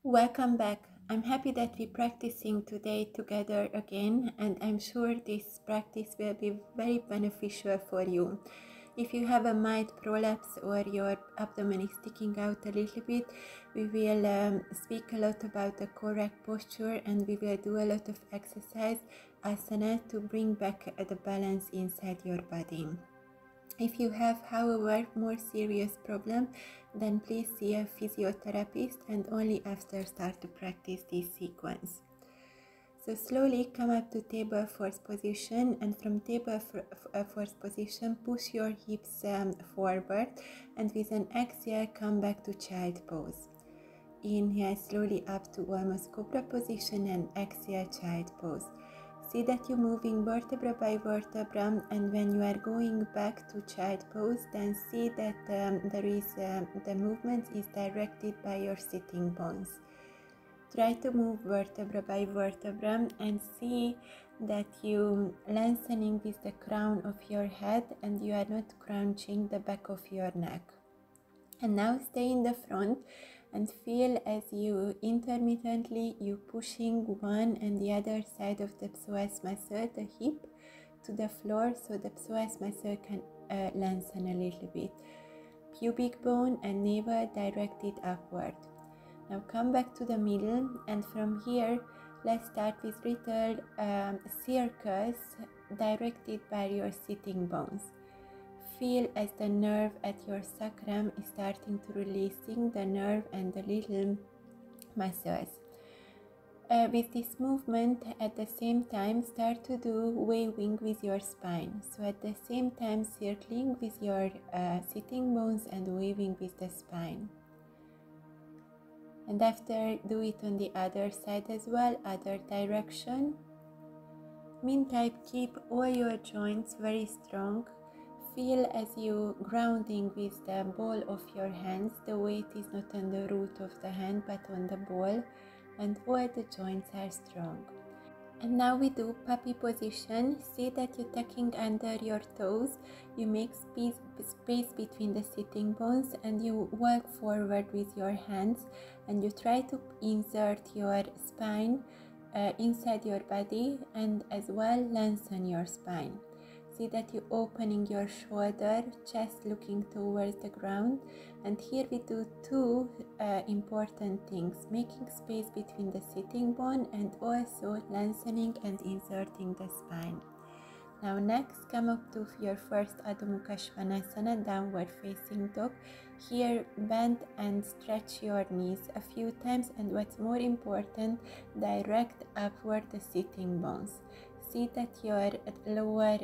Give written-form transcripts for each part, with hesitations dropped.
Welcome back. I'm happy that we're practicing today together again, and I'm sure this practice will be very beneficial for you. If you have a mild prolapse or your abdomen is sticking out a little bit, we will speak a lot about the correct posture, and we will do a lot of exercise, asana, to bring back the balance inside your body. If you have, however, more serious problem, then please see a physiotherapist and only after start to practice this sequence. So slowly come up to table force position, and from table force position push your hips forward, and with an exhale come back to child pose. Inhale slowly up to almost cobra position and exhale child pose. See that you're moving vertebra by vertebra, and when you are going back to child pose, then see that the movement is directed by your sitting bones. Try to move vertebra by vertebra and see that you lengthening with the crown of your head and you are not crunching the back of your neck. And now stay in the front and feel as you intermittently you pushing one and the other side of the psoas muscle, the hip, to the floor, so the psoas muscle can lengthen a little bit. Pubic bone and navel directed upward. Now come back to the middle, and from here let's start with little circles directed by your sitting bones. Feel as the nerve at your sacrum is starting to releasing the nerve and the little muscles. With this movement, at the same time, start to do waving with your spine. So at the same time, circling with your sitting bones and waving with the spine. And after, do it on the other side as well, other direction. Meantime, keep all your joints very strong. Feel as you grounding with the ball of your hands. The weight is not on the root of the hand but on the ball, and all the joints are strong. And now we do puppy position. See that you're tucking under your toes. You make space between the sitting bones and you walk forward with your hands, and you try to insert your spine inside your body and as well lengthen your spine. See that you're opening your shoulder, chest looking towards the ground. And here we do two important things: making space between the sitting bone and also lengthening and inserting the spine. Now next, come up to your first Adho Mukha Svanasana, downward facing dog. Here bend and stretch your knees a few times, and what's more important, direct upward the sitting bones. See that your lower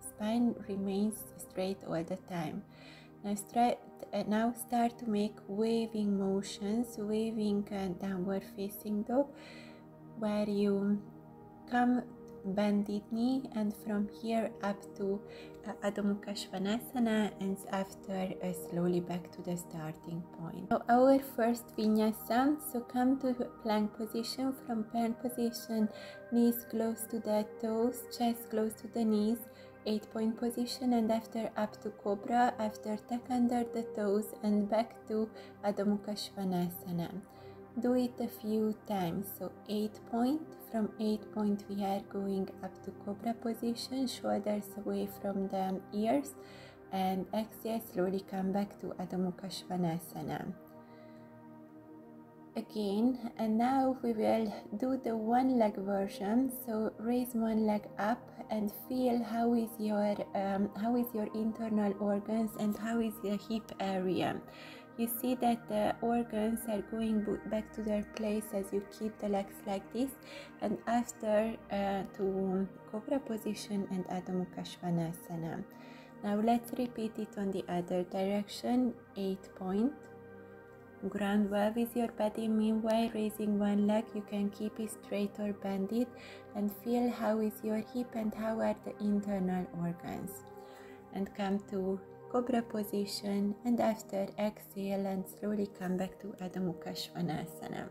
spine remains straight all the time. Now start to make waving motions, waving downward facing dog, where you come bended knee, and from here up to Adho Mukha Svanasana, and after slowly back to the starting point. So our first vinyasa, so come to plank position. From plank position, knees close to the toes, chest close to the knees, 8-point position, and after up to cobra, after tuck under the toes and back to Adho Mukha Svanasana. Do it a few times. So 8-point, from 8-point we are going up to cobra position, shoulders away from the ears, and exhale, slowly come back to Adho Mukha Svanasana. Again, and now we will do the one leg version. So raise one leg up and feel how is your internal organs and how is your hip area. You see that the organs are going back to their place as you keep the legs like this, and after to cobra position and Adho Mukha Svanasana. Now let's repeat it on the other direction. 8-point. Ground well with your body. Meanwhile, raising one leg, you can keep it straight or bend it, and feel how is your hip and how are the internal organs. And come to cobra position, and after exhale and slowly come back to Adho Mukha Svanasana.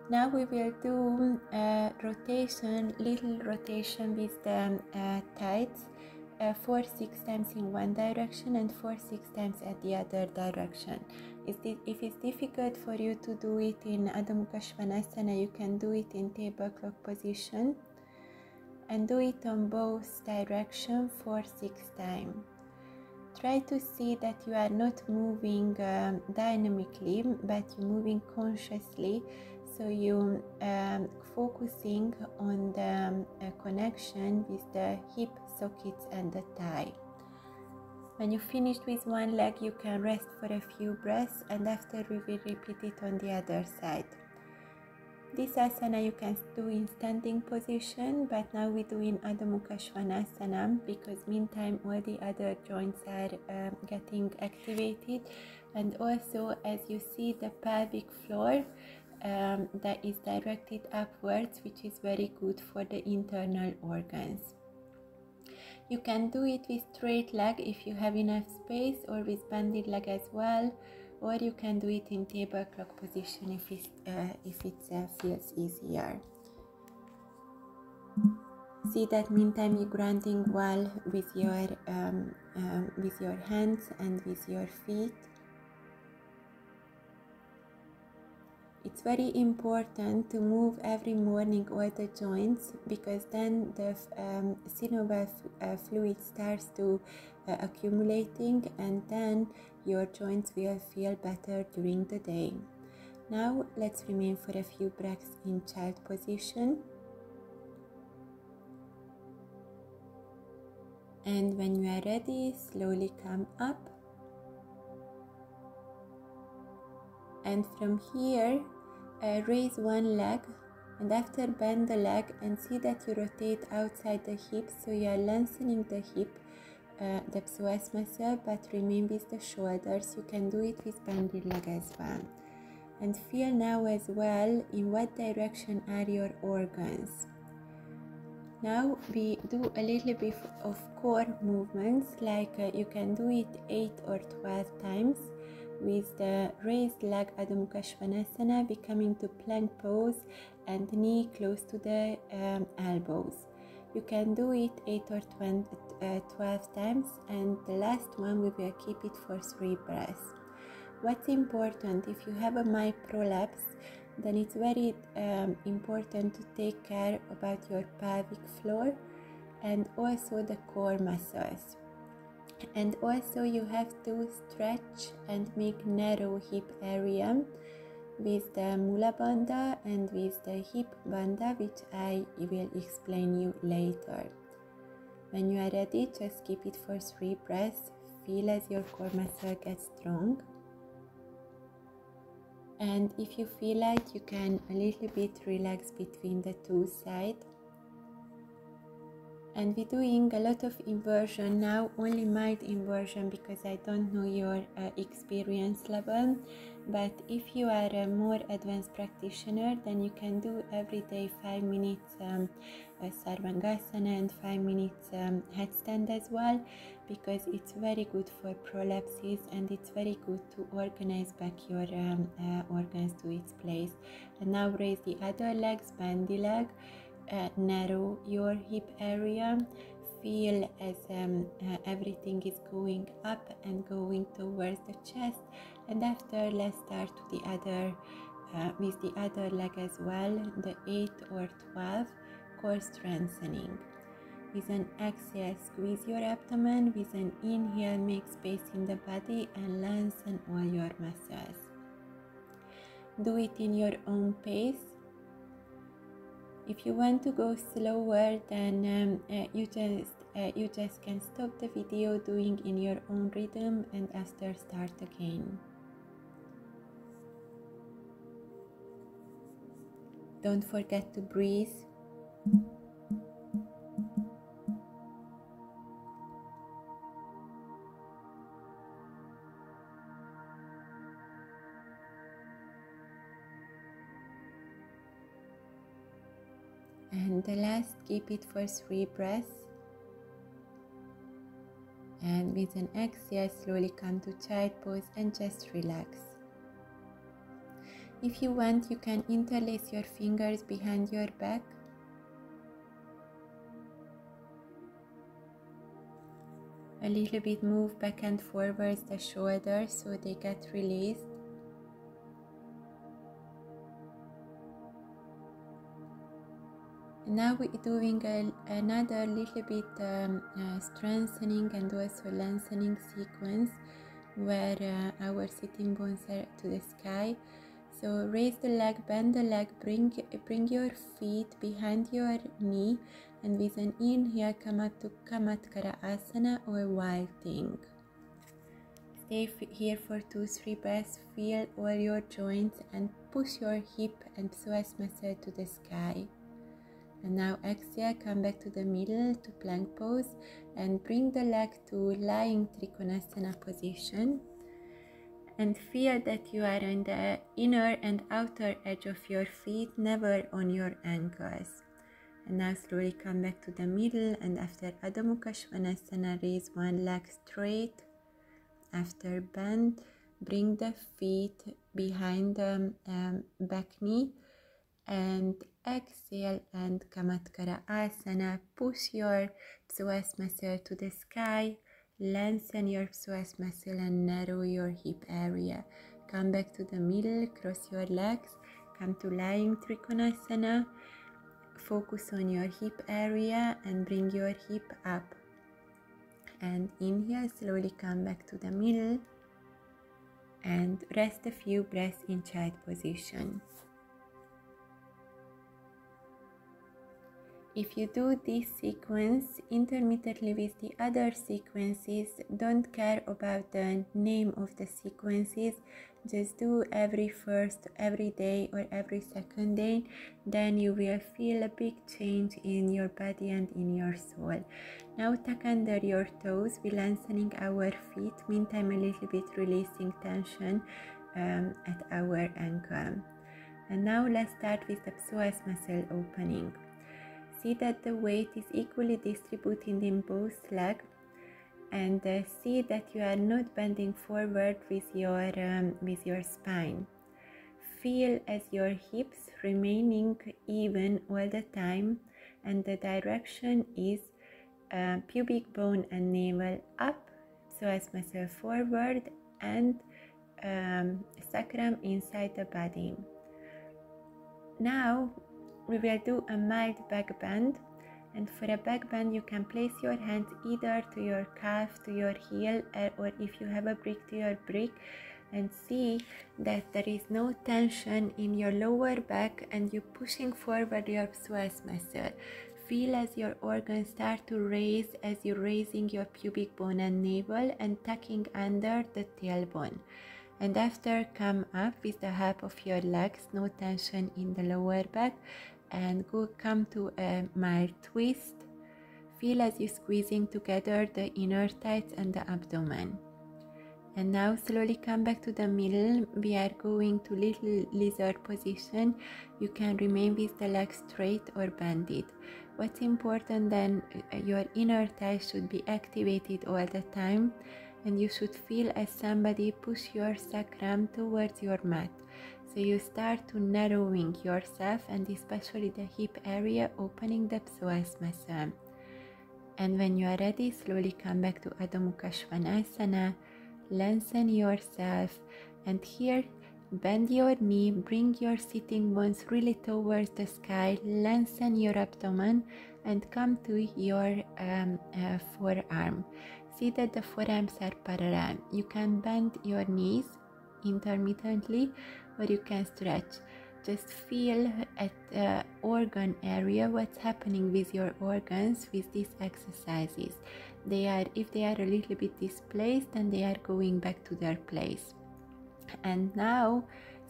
Now we will do a rotation, little rotation with the thighs. 4-6 times in one direction and 4-6 times at the other direction. If it's difficult for you to do it in Adho Mukha Svanasana, you can do it in tablecloth position and do it on both directions 4-6 times. Try to see that you are not moving dynamically, but you're moving consciously. So you focusing on the connection with the hip sockets and the thigh. When you finished with one leg, you can rest for a few breaths, and after we will repeat it on the other side. This asana you can do in standing position, but now we do in Adho Mukha Svanasana because meantime all the other joints are getting activated, and also as you see the pelvic floor that is directed upwards, which is very good for the internal organs. You can do it with straight leg if you have enough space, or with bended leg as well, or you can do it in tablecloth position if it feels easier. See that meantime you're grounding well with your hands and with your feet. It's very important to move every morning all the joints, because then the synovial fluid starts to accumulating, and then your joints will feel better during the day. Now let's remain for a few breaths in child position. And when you are ready, slowly come up. And from here, raise one leg, and after bend the leg and see that you rotate outside the hip, so you are lengthening the hip, the psoas muscle, but remain with the shoulders. You can do it with bended leg as well. And feel now as well in what direction are your organs. Now we do a little bit of core movements, like you can do it 8 or 12 times with the raised leg Adho Mukha Svanasana, becoming to plank pose and knee close to the elbows. You can do it 8 or 12 times, and the last one we will keep it for 3 breaths. What's important, if you have a mild prolapse, then it's very important to take care about your pelvic floor and also the core muscles. And also you have to stretch and make narrow hip area with the mula bandha and with the hip bandha, which I will explain you later. When you are ready, just keep it for 3 breaths. Feel as your core muscle gets strong. And if you feel like, you can a little bit relax between the two sides. And we're doing a lot of inversion now, only mild inversion because I don't know your experience level. But if you are a more advanced practitioner, then you can do every day 5 minutes sarvangasana and 5 minutes headstand as well, because it's very good for prolapses and it's very good to organize back your organs to its place. And now raise the other legs, bend the leg. Narrow your hip area, feel as everything is going up and going towards the chest, and after let's start to the other with the other leg as well, the 8 or 12 core strengthening. With an exhale, squeeze your abdomen. With an inhale, make space in the body and lengthen all your muscles. Do it in your own pace. If you want to go slower, then you just can stop the video, doing in your own rhythm, and after start again. Don't forget to breathe. And the last, keep it for 3 breaths. And with an exhale, slowly come to child pose and just relax. If you want, you can interlace your fingers behind your back. a little bit move back and forwards the shoulders so they get released. Now we're doing another little bit strengthening and also lengthening sequence where our sitting bones are to the sky. So raise the leg, bend the leg, bring your feet behind your knee, and with an inhale come up to Kamatkara Asana or Wild Thing. Stay here for 2-3 breaths, feel all your joints and push your hip and psoas muscle to the sky. And now exhale, come back to the middle to plank pose and bring the leg to lying Trikonasana position. And feel that you are on the inner and outer edge of your feet, never on your ankles. And now slowly come back to the middle, and after Adho Mukha Svanasana, raise one leg straight. After bend, bring the feet behind the back knee and exhale and Kamatkara Asana. Push your psoas muscle to the sky. Lengthen your psoas muscle and narrow your hip area. Come back to the middle, cross your legs, come to lying Trikonasana. Focus on your hip area and bring your hip up. And inhale, slowly come back to the middle and rest a few breaths in child position. If you do this sequence intermittently with the other sequences, don't care about the name of the sequences, just do every day or every second day, then you will feel a big change in your body and in your soul. Now tuck under your toes, we're lengthening our feet, meantime a little bit releasing tension at our ankle. And now let's start with the psoas muscle opening. See that the weight is equally distributed in both legs, and see that you are not bending forward with your spine. Feel as your hips remaining even all the time, and the direction is pubic bone and navel up, psoas muscle forward, and sacrum inside the body. Now we will do a mild back bend, and for a back bend you can place your hands either to your calf, to your heel, or if you have a brick, to your brick, and see that there is no tension in your lower back and you pushing forward your psoas muscle. Feel as your organs start to raise as you're raising your pubic bone and navel and tucking under the tailbone. And after, come up with the help of your legs, no tension in the lower back, and come to a mild twist. Feel as you're squeezing together the inner thighs and the abdomen. And now slowly come back to the middle. We are going to little lizard position. You can remain with the legs straight or bended. What's important then, your inner thighs should be activated all the time, and you should feel as somebody push your sacrum towards your mat. So you start to narrowing yourself, and especially the hip area, opening the psoas muscle. And when you are ready, slowly come back to Adho Mukha Svanasana, lengthen yourself, and here bend your knee, bring your sitting bones really towards the sky, lengthen your abdomen, and come to your forearm. See that the forearms are parallel. You can bend your knees intermittently, or you can stretch. Just feel at the organ area what's happening with your organs with these exercises. If they are a little bit displaced, then they are going back to their place. And now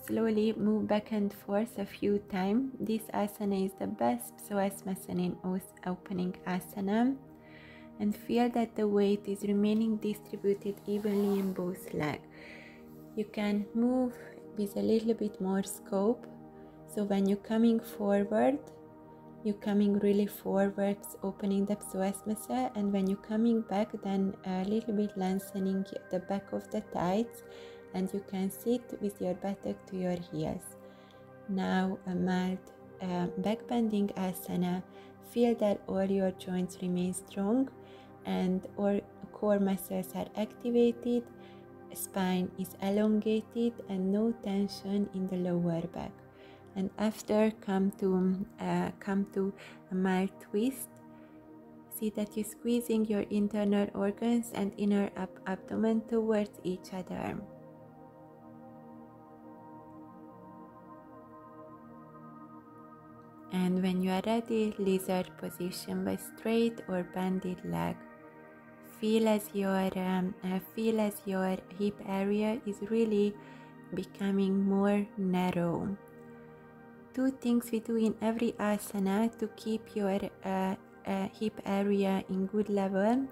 slowly move back and forth a few times. This asana is the best psoas muscle in opening asana. And feel that the weight is remaining distributed evenly in both legs. You can move with a little bit more scope. So when you're coming forward, you're coming really forwards, opening the psoas muscle, and when you're coming back, then a little bit lengthening the back of the thighs, and you can sit with your buttock to your heels. Now a mild back bending asana. Feel that all your joints remain strong, and or core muscles are activated, spine is elongated, and no tension in the lower back. And after come to a mild twist. See that you're squeezing your internal organs and inner abdomen towards each other. And when you are ready, lizard position by straight or bended leg. Feel as your hip area is really becoming more narrow. Two things we do in every asana to keep your hip area in good level.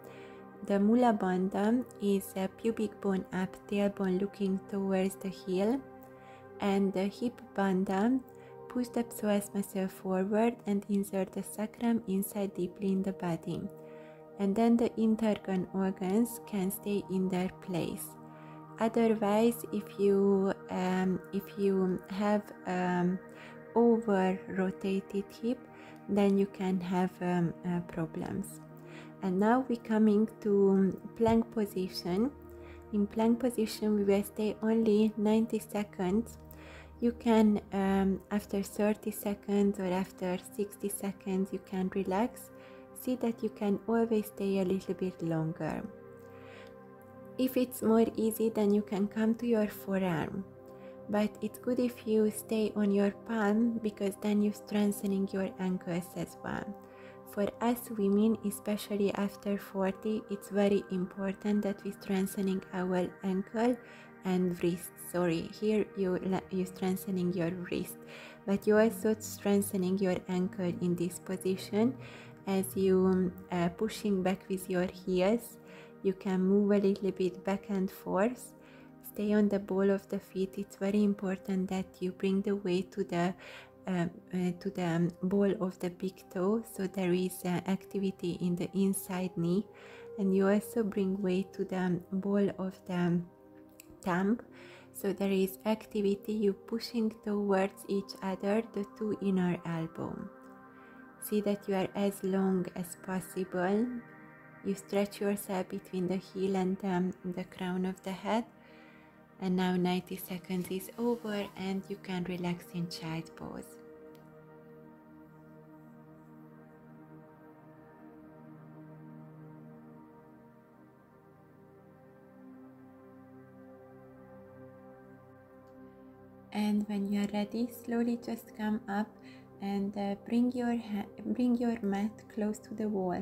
The mula bandha is a pubic bone up, tailbone looking towards the heel, and the hip bandha push the psoas muscle forward and insert the sacrum inside deeply in the body. And then the internal organs can stay in their place. Otherwise, if you have over rotated hip, then you can have problems. And now we're coming to plank position. In plank position, we will stay only 90 seconds. You can, after 30 seconds or after 60 seconds, you can relax. See that you can always stay a little bit longer. If it's more easy, then you can come to your forearm. But it's good if you stay on your palm, because then you're strengthening your ankles as well. For us women, especially after 40, it's very important that we're strengthening our ankle and wrist. Sorry, here you're strengthening your wrist, but you're also strengthening your ankle in this position. As you pushing back with your heels, you can move a little bit back and forth. Stay on the ball of the feet. It's very important that you bring the weight to the ball of the big toe, so there is activity in the inside knee, and you also bring weight to the ball of the thumb, so there is activity. You pushing towards each other, the two inner elbow. See that you are as long as possible. You stretch yourself between the heel and the crown of the head. And now 90 seconds is over and you can relax in child pose. And when you are ready, slowly just come up and bring your mat close to the wall.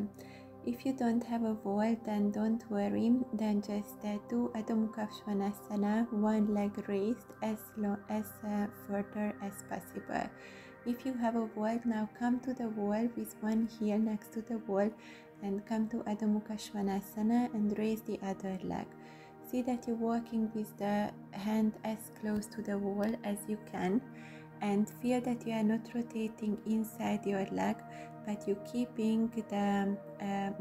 If you don't have a wall, then don't worry, then just do Adho Mukha Svanasana, one leg raised as further as possible. If you have a wall, now come to the wall with one heel next to the wall and come to Adho Mukha Svanasana and raise the other leg. See that you're walking with the hand as close to the wall as you can, and feel that you are not rotating inside your leg, but you're keeping the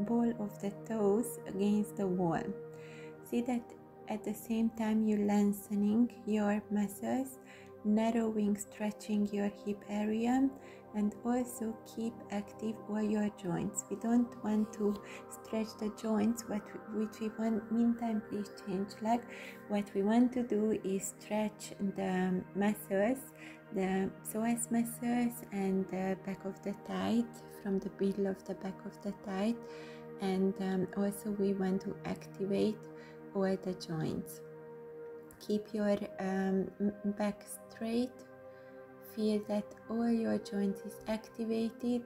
ball of the toes against the wall. See that at the same time you're lengthening your muscles, narrowing, stretching your hip area, and also keep active all your joints. We don't want to stretch the joints, which we want. Meantime, please change leg. What we want to do is stretch the muscles, the psoas muscles and the back of the thigh, from the middle of the back of the thigh, and also we want to activate all the joints. Keep your back straight. Feel that all your joints is activated,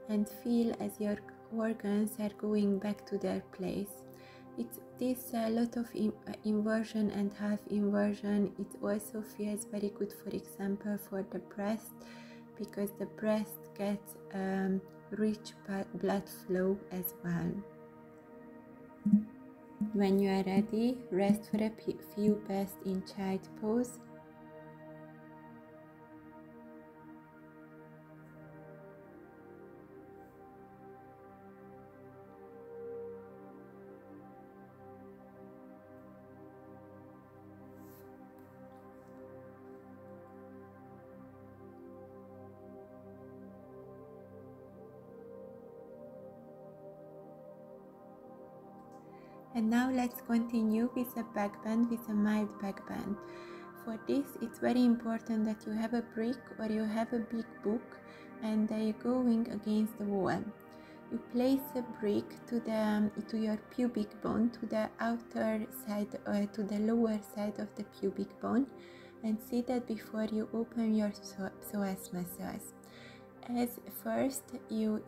and feel as your organs are going back to their place. It's this lot of inversion and half inversion. It also feels very good, for example, for the breast, because the breast gets rich blood flow as well. When you are ready, rest for a few breaths in child pose. And now let's continue with a back bend, with a mild back bend. For this, it's very important that you have a brick or you have a big book and you're going against the wall. You place a brick to your pubic bone, to the outer side or to the lower side of the pubic bone, and see that before you open your psoas muscles. As first, you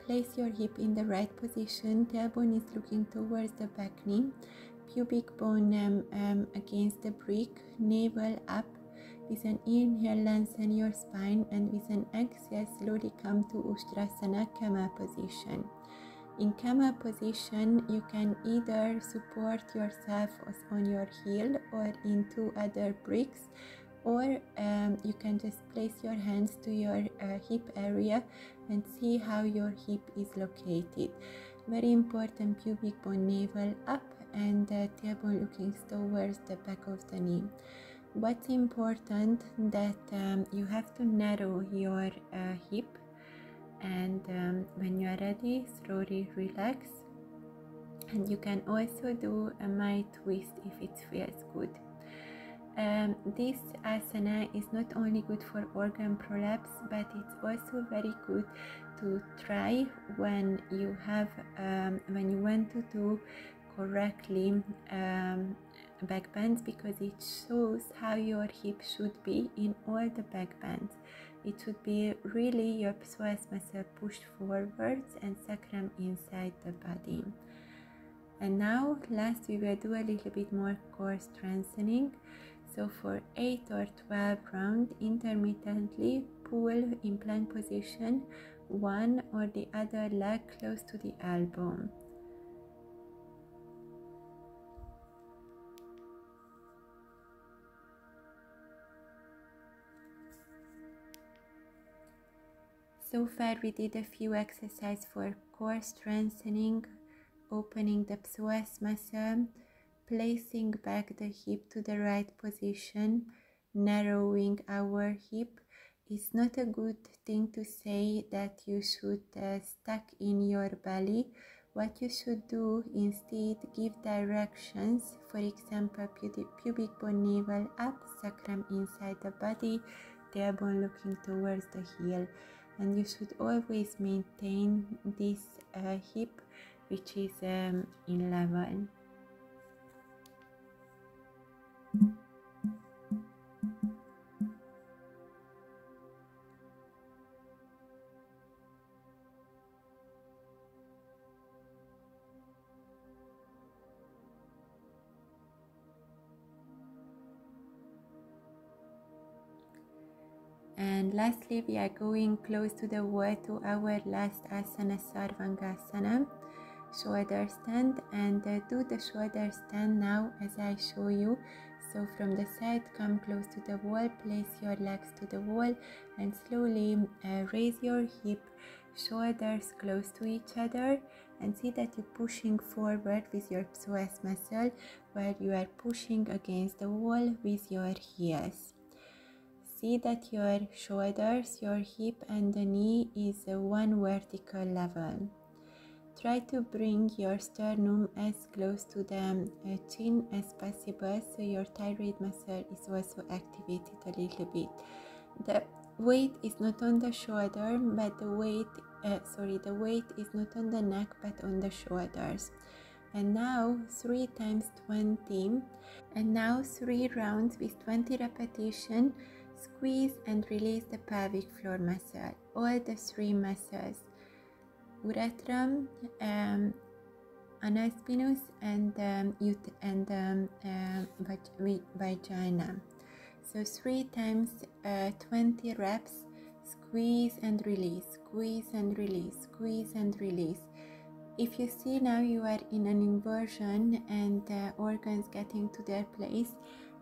place your hip in the right position. Tailbone is looking towards the back knee. Pubic bone against the brick. Navel up. With an inhale, lengthen your spine, and with an exhale, slowly come to Ustrasana, camel position. In camel position, you can either support yourself on your heel or in two other bricks, or you can just place your hands to your hip area and see how your hip is located. Very important, pubic bone, navel up, and tailbone looking towards the back of the knee. What's important that you have to narrow your hip, and when you are ready, slowly relax. And you can also do a mild twist if it feels good. This asana is not only good for organ prolapse, but it's also very good to try when you have when you want to do correctly back bends, because it shows how your hip should be in all the back bends. It should be really your psoas muscle pushed forwards and sacrum inside the body. And now last we will do a little bit more core strengthening. So for 8 or 12 rounds, intermittently pull in plank position one or the other leg close to the elbow. So far we did a few exercises for core strengthening, opening the psoas muscle, placing back the hip to the right position, narrowing our hip. It's not a good thing to say that you should stuck in your belly. What you should do instead, give directions. For example, pubic bone, navel up, sacrum inside the body, tailbone looking towards the heel. And you should always maintain this hip, which is in level. And lastly, we are going close to the wall to our last asana, Sarvangasana, shoulder stand, and do the shoulder stand now as I show you. So from the side, come close to the wall, place your legs to the wall, and slowly raise your hip, shoulders close to each other, and see that you're pushing forward with your psoas muscle while you are pushing against the wall with your heels. See that your shoulders, your hip and the knee is one vertical level. Try to bring your sternum as close to the chin as possible, so your thyroid muscle is also activated a little bit. The weight is not on the shoulder, but the weight is not on the neck but on the shoulders. And now 3 times 20, and now 3 rounds with 20 repetitions. Squeeze and release the pelvic floor muscle, all the 3 muscles, urethra, anal spinous, and vagina. So 3 times 20 reps. Squeeze and release, squeeze and release, squeeze and release. If you see now you are in an inversion and organs getting to their place,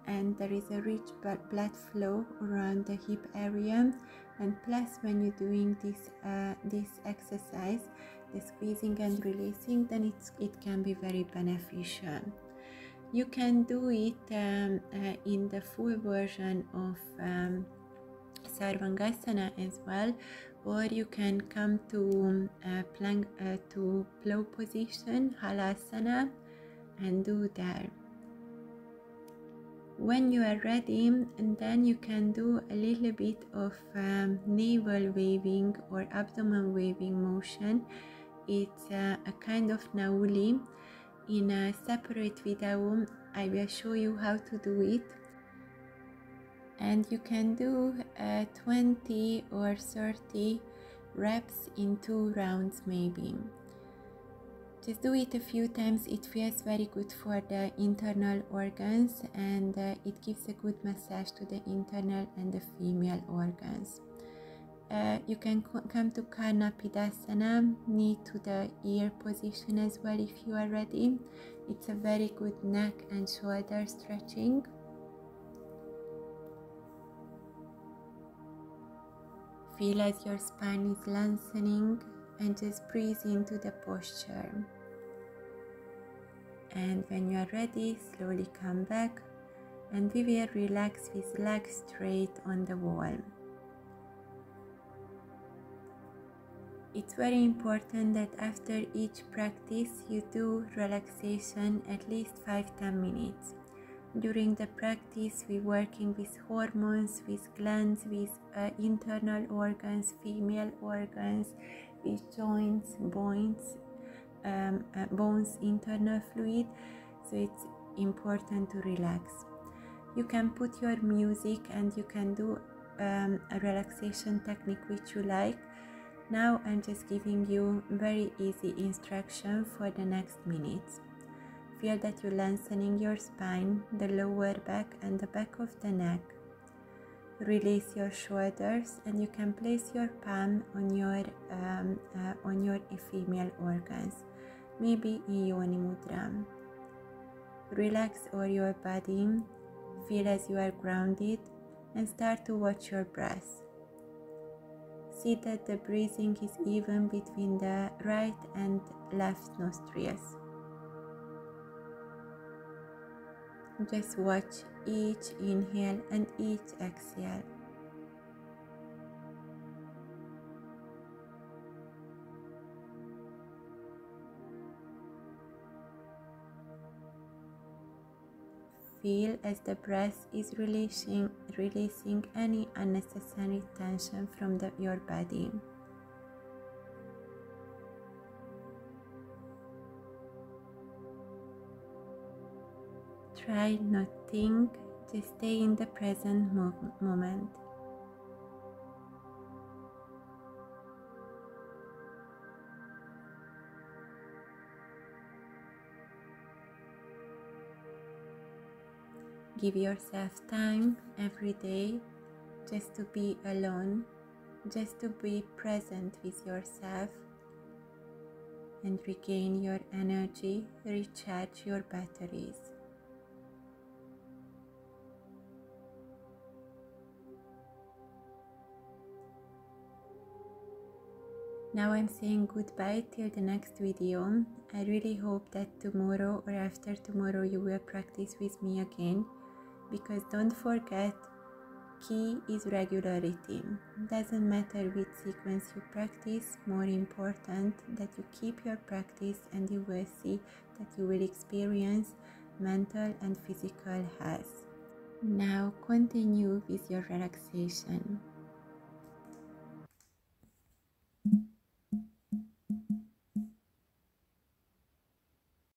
and there is a rich blood flow around the hip area, and plus when you're doing this exercise, the squeezing and releasing, then it can be very beneficial. You can do it in the full version of Sarvangasana as well, or you can come to plank to plow position, halasana, and do there. When you are ready, and then you can do a little bit of navel waving or abdomen waving motion. It's a kind of nauli. In a separate video I will show you how to do it, and you can do 20 or 30 reps in 2 rounds maybe. Just do it a few times. It feels very good for the internal organs, and it gives a good massage to the internal and the female organs. You can come to Karnapidasana, knee to the ear position as well if you are ready. It's a very good neck and shoulder stretching. Feel as your spine is lengthening, and just breathe into the posture. And when you are ready, slowly come back, and we will relax with legs straight on the wall. It's very important that after each practice you do relaxation at least 5-10 minutes. During the practice we working with hormones, with glands, with internal organs, female organs, with joints, bones, internal fluid, so it's important to relax. You can put your music and you can do a relaxation technique which you like. Now I'm just giving you very easy instruction for the next minutes. Feel that you're lengthening your spine, the lower back and the back of the neck. Release your shoulders, and you can place your palm on your female organs, maybe in Yoni Mudra. Relax all your body, feel as you are grounded, and start to watch your breath. See that the breathing is even between the right and left nostrils. Just watch each inhale and each exhale. Feel as the breath is releasing any unnecessary tension from your body. Try not to think, just stay in the present moment. Give yourself time every day just to be alone, just to be present with yourself and regain your energy, recharge your batteries. Now I'm saying goodbye till the next video. I really hope that tomorrow or after tomorrow you will practice with me again, because don't forget, key is regularity. Doesn't matter which sequence you practice, more important that you keep your practice, and you will see that you will experience mental and physical health. Now continue with your relaxation.